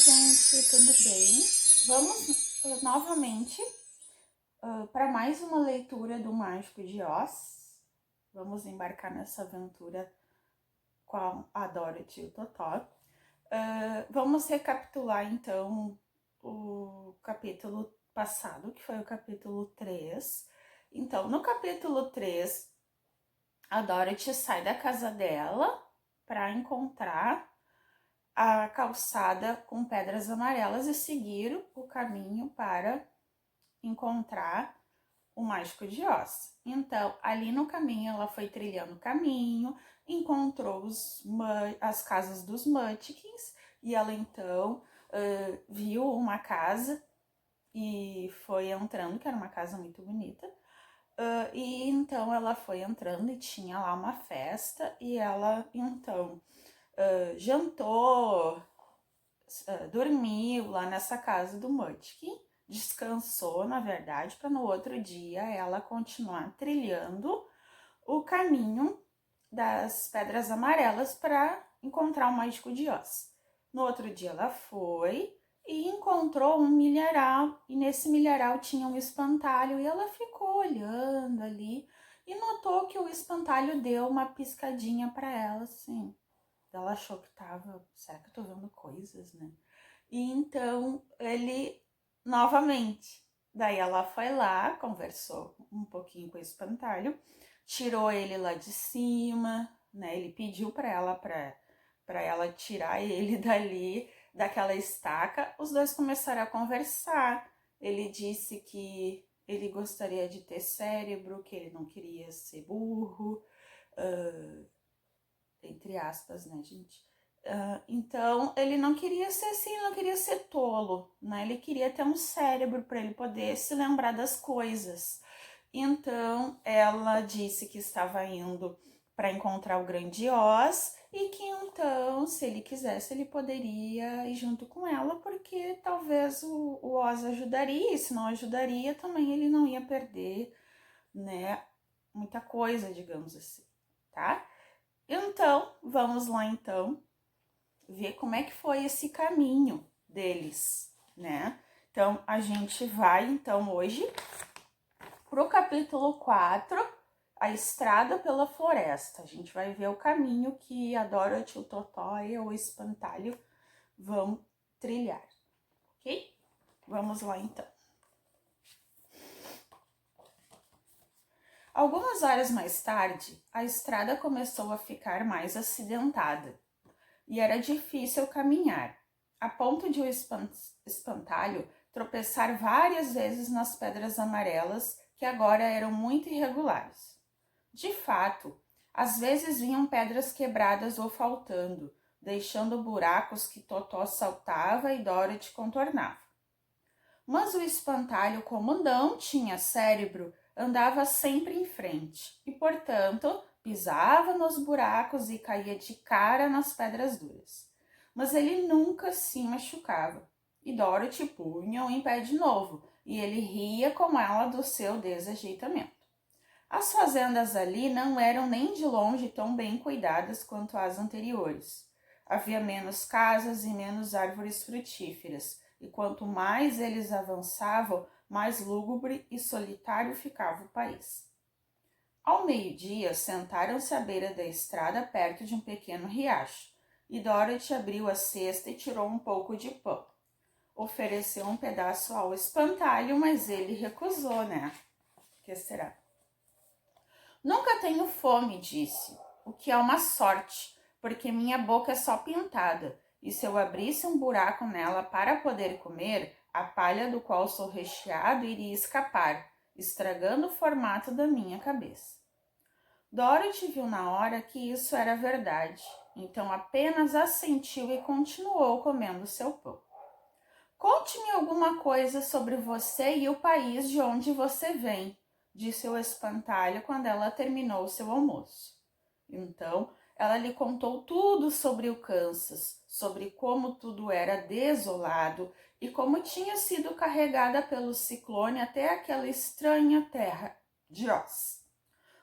gente, tudo bem? Vamos novamente para mais uma leitura do Mágico de Oz. Vamos embarcar nessa aventura com a Dorothy e o Totó. Vamos recapitular então o capítulo passado, que foi o capítulo 3. Então, no capítulo 3, a Dorothy sai da casa dela para encontrar a calçada com pedras amarelas e seguir o caminho para encontrar o Mágico de Oz. Então, ali no caminho, ela foi trilhando o caminho, encontrou as casas dos Munchkins e ela então viu uma casa e foi entrando, que era uma casa muito bonita. E então ela foi entrando e tinha lá uma festa e ela então jantou, dormiu lá nessa casa do Munchkin, descansou, na verdade, para no outro dia ela continuar trilhando o caminho das Pedras Amarelas para encontrar o Mágico de Oz. No outro dia ela foi e encontrou um milharal, e nesse milharal tinha um espantalho, e ela ficou olhando ali e notou que o espantalho deu uma piscadinha para ela, assim. Ela achou que tava, será que eu tô vendo coisas, né? E então ele novamente, daí ela foi lá, conversou um pouquinho com o espantalho, tirou ele lá de cima, né? Ele pediu para ela tirar ele dali, daquela estaca. Os dois começaram a conversar. Ele disse que ele gostaria de ter cérebro, que ele não queria ser burro, entre aspas, né, gente? Então, ele não queria ser assim, não queria ser tolo, né? Ele queria ter um cérebro para ele poder se lembrar das coisas. Então, ela disse que estava indo para encontrar o Grande Oz e que então, se ele quisesse, ele poderia ir junto com ela, porque talvez o Oz ajudaria, e se não ajudaria, também ele não ia perder, né, muita coisa, digamos assim, tá? Então, vamos lá então ver como é que foi esse caminho deles, né? Então, a gente vai então hoje pro capítulo 4, a estrada pela floresta. A gente vai ver o caminho que a Dorothy, o Totó e o Espantalho vão trilhar, ok? Vamos lá então. Algumas horas mais tarde, a estrada começou a ficar mais acidentada e era difícil caminhar, a ponto de o espantalho tropeçar várias vezes nas pedras amarelas, que agora eram muito irregulares. De fato, às vezes vinham pedras quebradas ou faltando, deixando buracos que Totó saltava e Dorothy contornava. Mas o espantalho, como não tinha cérebro, andava sempre em frente e, portanto, pisava nos buracos e caía de cara nas pedras duras. Mas ele nunca se machucava. E Dorothy punha-o em pé de novo, e ele ria com ela do seu desajeitamento. As fazendas ali não eram nem de longe tão bem cuidadas quanto as anteriores. Havia menos casas e menos árvores frutíferas, e quanto mais eles avançavam, mais lúgubre e solitário ficava o país. Ao meio-dia, sentaram-se à beira da estrada perto de um pequeno riacho, e Dorothy abriu a cesta e tirou um pouco de pão. Ofereceu um pedaço ao espantalho, mas ele recusou, né? O que será? Nunca tenho fome, disse, o que é uma sorte, porque minha boca é só pintada, e se eu abrisse um buraco nela para poder comer, a palha do qual sou recheado iria escapar, estragando o formato da minha cabeça. Dorothy viu na hora que isso era verdade, então apenas assentiu e continuou comendo seu pão. Conte-me alguma coisa sobre você e o país de onde você vem, disse o espantalho quando ela terminou seu almoço. Então, ela lhe contou tudo sobre o Kansas, sobre como tudo era desolado e como tinha sido carregada pelo ciclone até aquela estranha terra de Oz.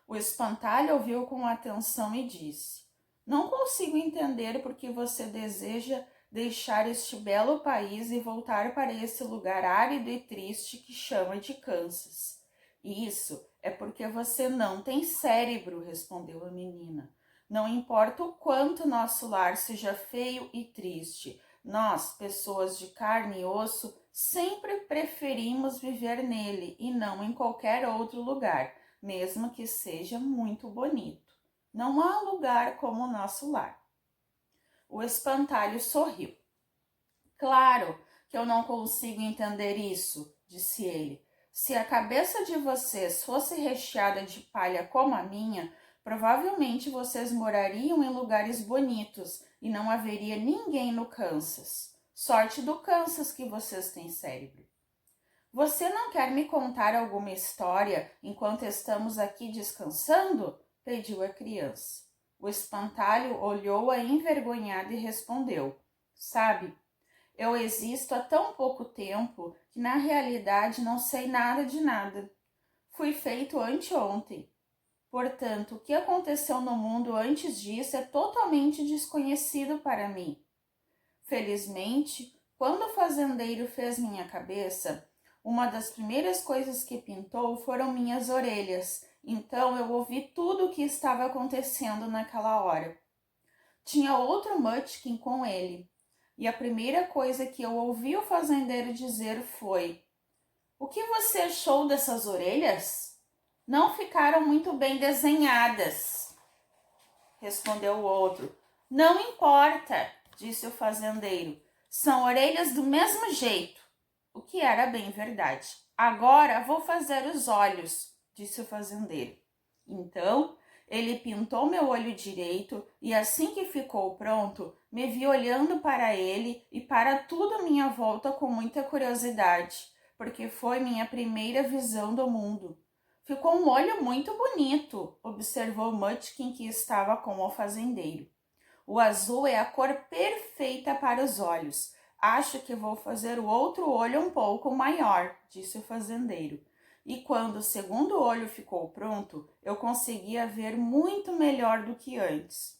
O espantalho ouviu com atenção e disse: Não consigo entender por que você deseja deixar este belo país e voltar para esse lugar árido e triste que chama de Kansas. Isso é porque você não tem cérebro, respondeu a menina. Não importa o quanto nosso lar seja feio e triste, nós, pessoas de carne e osso, sempre preferimos viver nele e não em qualquer outro lugar, mesmo que seja muito bonito. Não há lugar como o nosso lar. O espantalho sorriu. Claro que eu não consigo entender isso, disse ele. Se a cabeça de vocês fosse recheada de palha como a minha, provavelmente vocês morariam em lugares bonitos e não haveria ninguém no Kansas. Sorte do Kansas que vocês têm cérebro. Você não quer me contar alguma história enquanto estamos aqui descansando? Pediu a criança. O espantalho olhou-a envergonhado e respondeu: Sabe, eu existo há tão pouco tempo que na realidade não sei nada de nada. Fui feito anteontem. Portanto, o que aconteceu no mundo antes disso é totalmente desconhecido para mim. Felizmente, quando o fazendeiro fez minha cabeça, uma das primeiras coisas que pintou foram minhas orelhas. Então eu ouvi tudo o que estava acontecendo naquela hora. Tinha outro Munchkin com ele. E a primeira coisa que eu ouvi o fazendeiro dizer foi: O que você achou dessas orelhas? Não ficaram muito bem desenhadas, respondeu o outro. Não importa, disse o fazendeiro. São orelhas do mesmo jeito. O que era bem verdade. Agora vou fazer os olhos, disse o fazendeiro. Então, ele pintou meu olho direito e assim que ficou pronto, me vi olhando para ele e para tudo à minha volta com muita curiosidade, porque foi minha primeira visão do mundo. Ficou um olho muito bonito, observou Munchkin, que estava com o fazendeiro. O azul é a cor perfeita para os olhos. Acho que vou fazer o outro olho um pouco maior, disse o fazendeiro. E quando o segundo olho ficou pronto, eu conseguia ver muito melhor do que antes.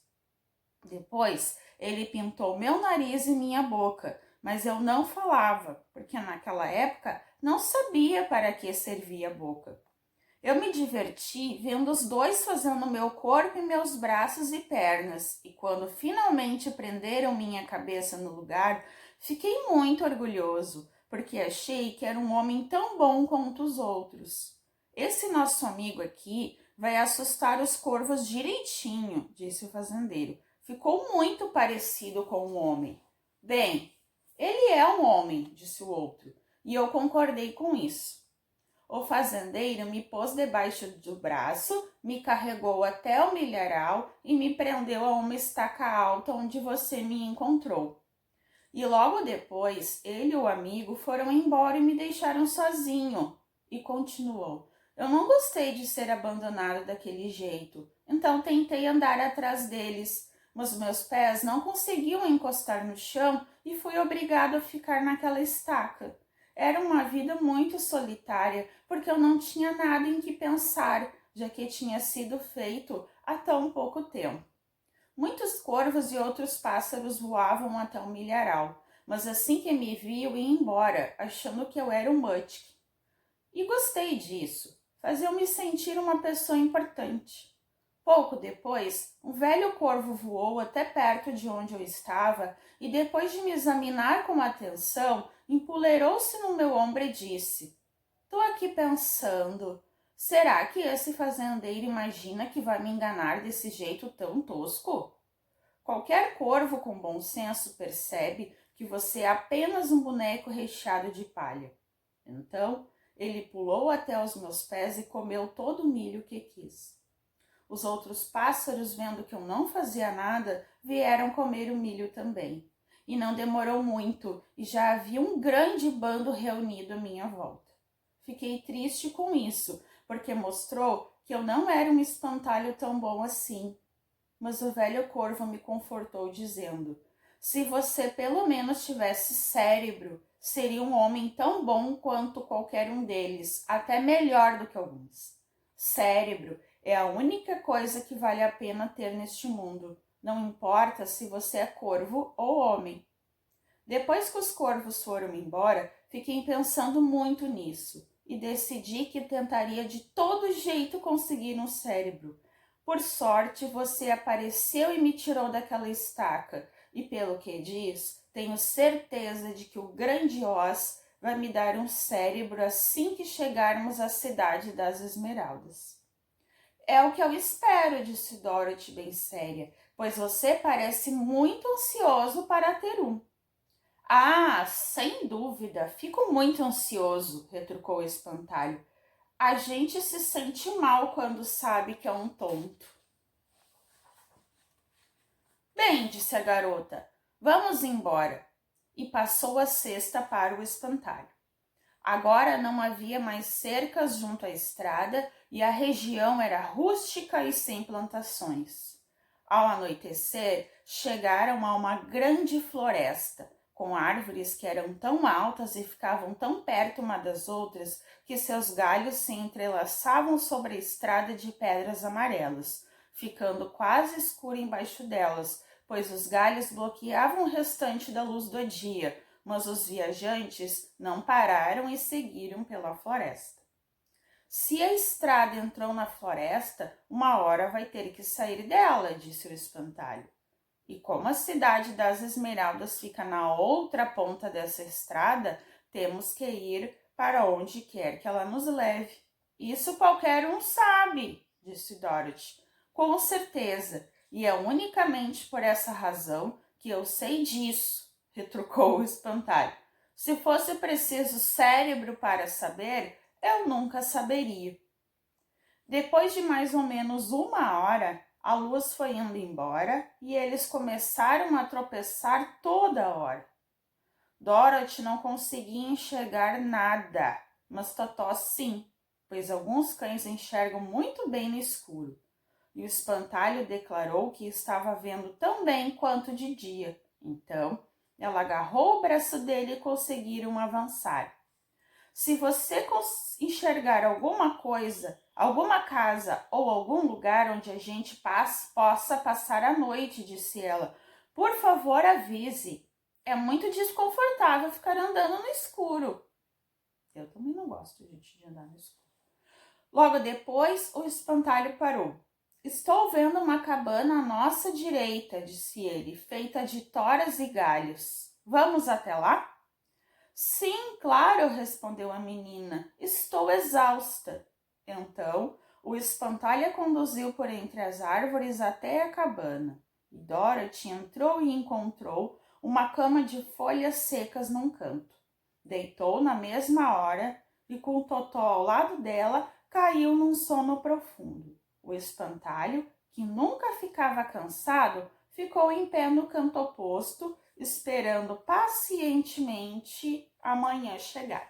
Depois, ele pintou meu nariz e minha boca, mas eu não falava, porque naquela época não sabia para que servia a boca. Eu me diverti vendo os dois fazendo meu corpo e meus braços e pernas, e quando finalmente prenderam minha cabeça no lugar, fiquei muito orgulhoso, porque achei que era um homem tão bom quanto os outros. Esse nosso amigo aqui vai assustar os corvos direitinho, disse o fazendeiro. Ficou muito parecido com um homem. Bem, ele é um homem, disse o outro, e eu concordei com isso. O fazendeiro me pôs debaixo do braço, me carregou até o milharal e me prendeu a uma estaca alta onde você me encontrou. E logo depois, ele e o amigo foram embora e me deixaram sozinho. E continuou: Eu não gostei de ser abandonado daquele jeito, então tentei andar atrás deles, mas meus pés não conseguiam encostar no chão e fui obrigado a ficar naquela estaca. Era uma vida muito solitária, porque eu não tinha nada em que pensar, já que tinha sido feito há tão pouco tempo. Muitos corvos e outros pássaros voavam até o milharal, mas assim que me viu, ia embora, achando que eu era um Munchkin. E gostei disso, fazia-me sentir uma pessoa importante. Pouco depois, um velho corvo voou até perto de onde eu estava e, depois de me examinar com atenção, empoleirou-se no meu ombro e disse: Tô aqui pensando, será que esse fazendeiro imagina que vai me enganar desse jeito tão tosco? Qualquer corvo com bom senso percebe que você é apenas um boneco recheado de palha. Então, ele pulou até os meus pés e comeu todo o milho que quis. Os outros pássaros, vendo que eu não fazia nada, vieram comer o milho também. E não demorou muito, e já havia um grande bando reunido à minha volta. Fiquei triste com isso, porque mostrou que eu não era um espantalho tão bom assim. Mas o velho corvo me confortou, dizendo: Se você pelo menos tivesse cérebro, seria um homem tão bom quanto qualquer um deles, até melhor do que alguns. Cérebro é a única coisa que vale a pena ter neste mundo. Não importa se você é corvo ou homem. Depois que os corvos foram embora, fiquei pensando muito nisso e decidi que tentaria de todo jeito conseguir um cérebro. Por sorte, você apareceu e me tirou daquela estaca, e pelo que diz, tenho certeza de que o grande Oz vai me dar um cérebro assim que chegarmos à cidade das Esmeraldas. É o que eu espero, disse Dorothy bem séria, pois você parece muito ansioso para ter um. Ah, sem dúvida, fico muito ansioso, retrucou o espantalho. A gente se sente mal quando sabe que é um tonto. Bem, disse a garota, vamos embora. E passou a cesta para o espantalho. Agora não havia mais cercas junto à estrada e a região era rústica e sem plantações. Ao anoitecer, chegaram a uma grande floresta, com árvores que eram tão altas e ficavam tão perto uma das outras que seus galhos se entrelaçavam sobre a estrada de pedras amarelas, ficando quase escura embaixo delas, pois os galhos bloqueavam o restante da luz do dia, mas os viajantes não pararam e seguiram pela floresta. Se a estrada entrou na floresta, uma hora vai ter que sair dela, disse o espantalho. E como a cidade das Esmeraldas fica na outra ponta dessa estrada, temos que ir para onde quer que ela nos leve. Isso qualquer um sabe, disse Dorothy. Com certeza, e é unicamente por essa razão que eu sei disso, retrucou o espantalho. Se fosse preciso cérebro para saber, eu nunca saberia. Depois de mais ou menos uma hora, a luz foi indo embora e eles começaram a tropeçar toda hora. Dorothy não conseguia enxergar nada, mas Totó sim, pois alguns cães enxergam muito bem no escuro. E o espantalho declarou que estava vendo tão bem quanto de dia. Então, ela agarrou o braço dele e conseguiram avançar. Se você enxergar alguma coisa, alguma casa ou algum lugar onde a gente possa passar a noite, disse ela, por favor avise. É muito desconfortável ficar andando no escuro. Eu também não gosto, gente, de andar no escuro. Logo depois, o espantalho parou. Estou vendo uma cabana à nossa direita, disse ele, feita de toras e galhos. Vamos até lá? Sim, claro, respondeu a menina. Estou exausta. Então, o espantalho a conduziu por entre as árvores até a cabana. E Dorothy entrou e encontrou uma cama de folhas secas num canto. Deitou na mesma hora e, com o Totó ao lado dela, caiu num sono profundo. O espantalho, que nunca ficava cansado, ficou em pé no canto oposto, esperando pacientemente a manhã chegar.